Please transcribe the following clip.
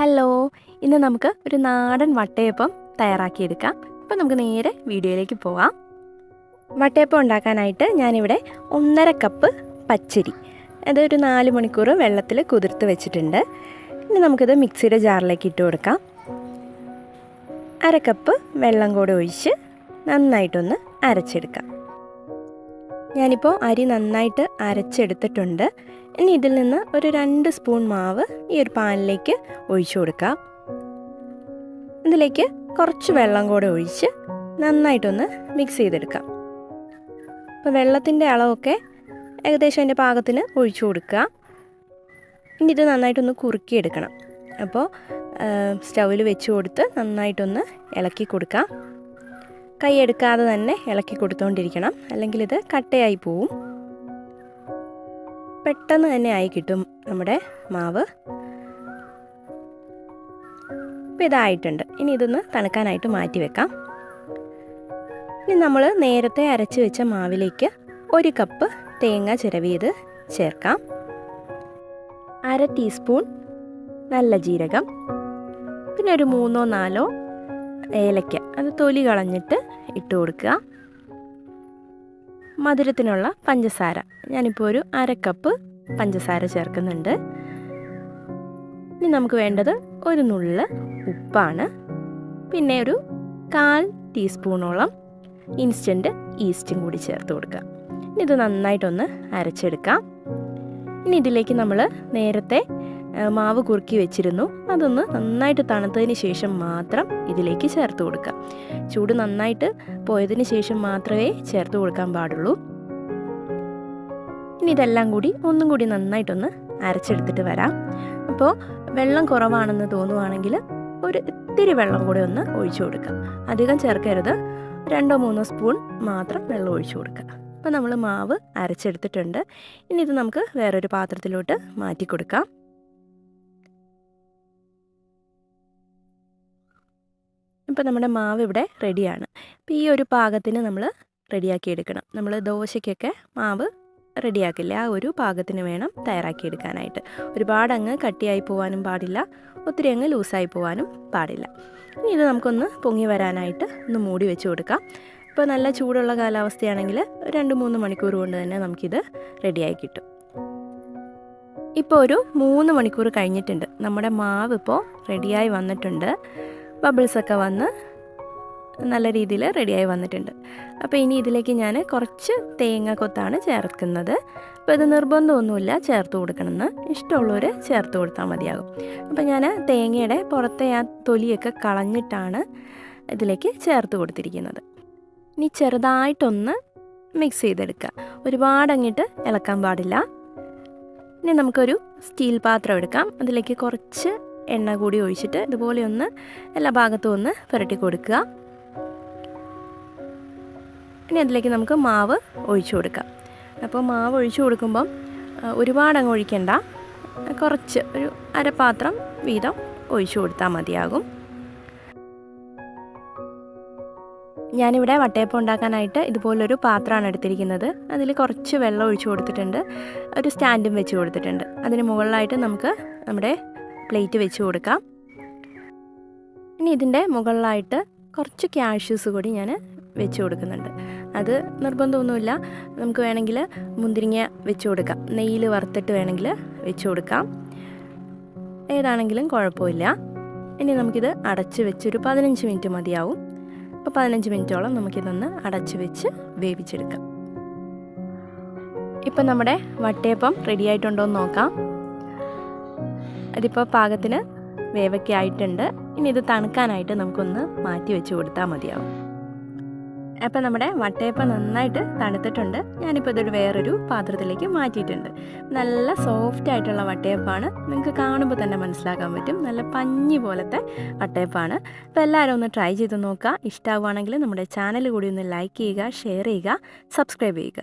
Hello, ഇന്ന് നമുക്ക് ഒരു നാടൻ വട്ടയപ്പം തയ്യാറാക്കിയെടുക്കാം. അപ്പോൾ നമുക്ക് നേരെ വീഡിയോയിലേക്ക് പോവാം. വട്ടയപ്പം ഉണ്ടാക്കാനായിട്ട് ഞാനിവിടെ 1.5 കപ്പ് പച്ചരി, അതൊരു 4 മണിക്കൂർ വെള്ളത്തിൽ കുതിർത്ത് വെച്ചിട്ടുണ്ട്. ഇനി നമുക്കിത് മിക്സിയുടെ ജാറിലേക്ക് ഇട്ട് കൊടുക്കാം. 1/2 കപ്പ് വെള്ളം കൂടെ ഒഴിച്ച് നന്നായിട്ടൊന്ന് അരച്ചെടുക്കാം. ഞാനിപ്പോൾ അരി നന്നായിട്ട് അരച്ചെടുത്തിട്ടുണ്ട്. ഇനി ഇതിൽ നിന്ന് ഒരു 2 സ്പൂൺ മാവ് ഈ ഒരു പാനിലേക്ക് ഒഴിച്ചു കൊടുക്കാം. ഇതിലേക്ക് കുറച്ച് വെള്ളം കൂടെ ഒഴിച്ച് നന്നായിട്ടൊന്ന് മിക്സ് ചെയ്തെടുക്കാം. അപ്പോൾ വെള്ളത്തിൻ്റെ അളവൊക്കെ ഏകദേശം അതിൻ്റെ പാകത്തിന് ഒഴിച്ചു കൊടുക്കുക. ഇനി ഇത് നന്നായിട്ടൊന്ന് കുറുക്കിയെടുക്കണം. അപ്പോൾ സ്റ്റൗവിൽ വെച്ച് കൊടുത്ത് നന്നായിട്ടൊന്ന് ഇളക്കി കൊടുക്കാം. കൈ എടുക്കാതെ തന്നെ ഇളക്കി കൊടുത്തുകൊണ്ടിരിക്കണം, അല്ലെങ്കിൽ ഇത് കട്ടയായി പോവും. പെട്ടെന്ന് തന്നെ ആയി കിട്ടും നമ്മുടെ മാവ്. ഇപ്പോൾ ഇതായിട്ടുണ്ട്. ഇനി ഇതൊന്ന് തണുക്കാനായിട്ട് മാറ്റി വെക്കാം. ഇനി നമ്മൾ നേരത്തെ അരച്ച് വെച്ച മാവിലേക്ക് 1 കപ്പ് തേങ്ങ ചിരവിയത് ചേർക്കാം. 1/2 ടീസ്പൂൺ നല്ല ജീരകം, പിന്നെ ഒരു 3-4 ഏലക്ക, അത് തൊലി കളഞ്ഞിട്ട് ഇട്ട് കൊടുക്കുക. മധുരത്തിനുള്ള പഞ്ചസാര, ഞാനിപ്പോൾ ഒരു 1/2 കപ്പ് പഞ്ചസാര ചേർക്കുന്നുണ്ട്. ഇനി നമുക്ക് വേണ്ടത് ഒരു നുള്ള് ഉപ്പാണ്, പിന്നെ ഒരു 1/4 ടീസ്പൂണോളം ഇൻസ്റ്റൻറ്റ് ഈസ്റ്റും കൂടി ചേർത്ത് കൊടുക്കുക. ഇനി ഇത് നന്നായിട്ടൊന്ന് അരച്ചെടുക്കാം. ഇനി ഇതിലേക്ക് നമ്മൾ നേരത്തെ മാവ് കുറുക്കി വെച്ചിരുന്നു, അതൊന്ന് നന്നായിട്ട് തണുത്തതിന് ശേഷം മാത്രം ഇതിലേക്ക് ചേർത്ത് കൊടുക്കാം. ചൂട് നന്നായിട്ട് പോയതിന് ശേഷം മാത്രമേ ചേർത്ത് കൊടുക്കാൻ പാടുള്ളൂ. ഇനി ഇതെല്ലാം കൂടി ഒന്നും കൂടി നന്നായിട്ടൊന്ന് അരച്ചെടുത്തിട്ട് വരാം. അപ്പോൾ വെള്ളം കുറവാണെന്ന് തോന്നുവാണെങ്കിൽ ഒരു ഇത്തിരി വെള്ളം കൂടി ഒന്ന് ഒഴിച്ചു കൊടുക്കാം. അധികം ചേർക്കരുത്, 2-3 സ്പൂൺ മാത്രം വെള്ളം ഒഴിച്ചു കൊടുക്കുക. അപ്പോൾ നമ്മൾ മാവ് അരച്ചെടുത്തിട്ടുണ്ട്. ഇനി ഇത് നമുക്ക് വേറൊരു പാത്രത്തിലോട്ട് മാറ്റി കൊടുക്കാം. ഇപ്പോൾ നമ്മുടെ മാവ് ഇവിടെ റെഡിയാണ്. അപ്പോൾ ഈ ഒരു പാകത്തിന് നമ്മൾ റെഡിയാക്കി എടുക്കണം. നമ്മൾ ദോശയ്ക്കൊക്കെ മാവ് റെഡിയാക്കില്ല, ആ ഒരു പാകത്തിന് വേണം തയ്യാറാക്കിയെടുക്കാനായിട്ട്. ഒരുപാട് അങ്ങ് കട്ടിയായി പോകാനും പാടില്ല, ഒത്തിരി അങ്ങ് ലൂസായി പോകാനും പാടില്ല. ഇനി ഇത് നമുക്കൊന്ന് പൊങ്ങി വരാനായിട്ട് ഒന്ന് മൂടി വെച്ച് കൊടുക്കാം. ഇപ്പോൾ നല്ല ചൂടുള്ള കാലാവസ്ഥയാണെങ്കിൽ 2-3 മണിക്കൂർ കൊണ്ട് തന്നെ നമുക്കിത് റെഡിയായി കിട്ടും. ഇപ്പോൾ ഒരു 3 മണിക്കൂർ കഴിഞ്ഞിട്ടുണ്ട്. നമ്മുടെ മാവ് ഇപ്പോൾ റെഡിയായി വന്നിട്ടുണ്ട്. ബബിൾസൊക്കെ വന്ന് നല്ല രീതിയിൽ റെഡിയായി വന്നിട്ടുണ്ട്. അപ്പോൾ ഇനി ഇതിലേക്ക് ഞാൻ കുറച്ച് തേങ്ങ കൊത്താണ് ചേർക്കുന്നത്. അപ്പോൾ ഇത് നിർബന്ധമൊന്നുമില്ല ചേർത്ത് കൊടുക്കണമെന്ന്, ഇഷ്ടമുള്ളവർ ചേർത്ത് കൊടുത്താൽ മതിയാകും. അപ്പോൾ ഞാൻ തേങ്ങയുടെ പുറത്തെ ആ തൊലിയൊക്കെ കളഞ്ഞിട്ടാണ് ഇതിലേക്ക് ചേർത്ത് കൊടുത്തിരിക്കുന്നത്. ഇനി ചെറുതായിട്ടൊന്ന് മിക്സ് ചെയ്തെടുക്കുക, ഒരുപാട് അങ്ങോട്ട് ഇളക്കാൻ പാടില്ല. ഇനി നമുക്കൊരു സ്റ്റീൽ പാത്രം എടുക്കാം. അതിലേക്ക് കുറച്ച് എണ്ണ കൂടി ഒഴിച്ചിട്ട് ഇതുപോലെ ഒന്ന് എല്ലാ ഭാഗത്തും ഒന്ന് പുരട്ടി കൊടുക്കുക. ഇനി അതിലേക്ക് നമുക്ക് മാവ് ഒഴിച്ചു കൊടുക്കാം. അപ്പോൾ മാവ് ഒഴിച്ചു കൊടുക്കുമ്പം ഒരുപാട് അങ്ങ് ഒഴിക്കണ്ട, കുറച്ച് ഒരു അരപ്പാത്രം വീതം ഒഴിച്ചു കൊടുത്താൽ മതിയാകും. ഞാനിവിടെ വട്ടയപ്പം ഉണ്ടാക്കാനായിട്ട് ഇതുപോലൊരു പാത്രമാണ് എടുത്തിരിക്കുന്നത്. അതിൽ കുറച്ച് വെള്ളം ഒഴിച്ചു കൊടുത്തിട്ടുണ്ട്, ഒരു സ്റ്റാൻഡും വെച്ച് കൊടുത്തിട്ടുണ്ട്. അതിന് മുകളിലായിട്ട് നമുക്ക് നമ്മുടെ പ്ലേറ്റ് വെച്ച് കൊടുക്കാം. ഇനി ഇതിൻ്റെ മുകളിലായിട്ട് കുറച്ച് കാഷ്യൂസ് കൂടി ഞാൻ വെച്ച് കൊടുക്കുന്നുണ്ട്. അത് നിർബന്ധമൊന്നുമില്ല, നമുക്ക് വേണമെങ്കിൽ മുന്തിരിങ്ങ വെച്ച് കൊടുക്കാം, നെയ്യിൽ വറുത്തിട്ട് വേണമെങ്കിൽ വെച്ച് കൊടുക്കാം, ഏതാണെങ്കിലും കുഴപ്പമില്ല. ഇനി നമുക്കിത് അടച്ച് വെച്ചൊരു 15 മിനിറ്റ് മതിയാവും. അപ്പോൾ 15 മിനിറ്റോളം നമുക്കിതൊന്ന് അടച്ച് വെച്ച് വേവിച്ചെടുക്കാം. ഇപ്പം നമ്മുടെ വട്ടയപ്പം റെഡി ആയിട്ടുണ്ടോ എന്ന് നോക്കാം. അതിപ്പോൾ പാകത്തിന് വേവൊക്കെ ആയിട്ടുണ്ട്. ഇനി ഇത് തണുക്കാനായിട്ട് നമുക്കൊന്ന് മാറ്റി വെച്ച് കൊടുത്താൽ മതിയാവും. അപ്പോൾ നമ്മുടെ വട്ടയപ്പം നന്നായിട്ട് തണുത്തിട്ടുണ്ട്. ഞാനിപ്പോൾ ഇതൊരു വേറൊരു പാത്രത്തിലേക്ക് മാറ്റിയിട്ടുണ്ട്. നല്ല സോഫ്റ്റ് ആയിട്ടുള്ള വട്ടയപ്പമാണ്, നിങ്ങൾക്ക് കാണുമ്പോൾ തന്നെ മനസ്സിലാക്കാൻ പറ്റും. നല്ല പഞ്ഞി പോലത്തെ വട്ടയപ്പമാണ്. അപ്പോൾ എല്ലാവരും ഒന്ന് ട്രൈ ചെയ്ത് നോക്കുക. ഇഷ്ടമാവുകയാണെങ്കിൽ നമ്മുടെ ചാനൽ കൂടി ഒന്ന് ലൈക്ക് ചെയ്യുക, ഷെയർ ചെയ്യുക, സബ്സ്ക്രൈബ് ചെയ്യുക.